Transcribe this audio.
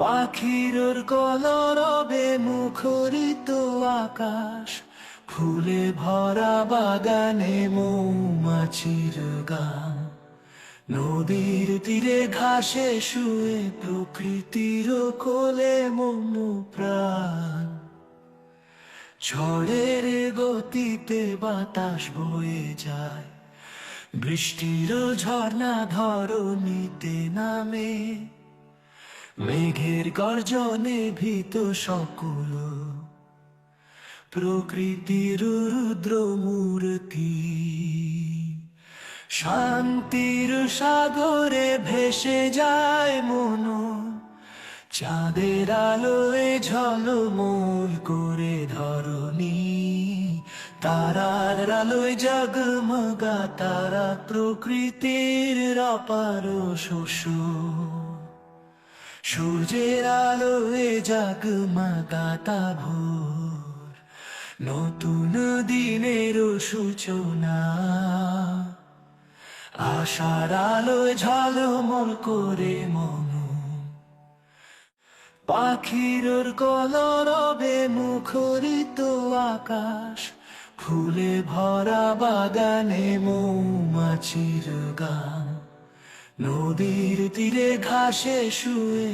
পাখির কলরবে মুখরিত আকাশ, ফুলে ভরা বাগানে মৌমাছির গান। নদীর তীরে ঘাসে শুয়ে প্রকৃতির কোলে মন প্রাণ। ঝড়ের গতিতে বাতাস বয়ে যায়, বৃষ্টির ঝর্ণা ধরণীতে নামে। মেঘের গর্জনে ভীত সকল প্রকৃতির রুদ্র মূর্তি। শান্তির সাগরে ভেসে যায় মন, চাঁদের আলোয় ঝলমল করে ধরণী। তারার আলোয় জগমগা তারা প্রকৃতির অপার শস্য। সূর্যের আলোয় জগমগাতা ভোর, নতুন দিনের সূচনা। আশার আলোয় ঝলমল করে মন, পাখির কলরবে মুখরিত আকাশ, ফুলে ভরা বাগানে মৌমাছির গান। নদীর তীরে ঘাসে শুয়ে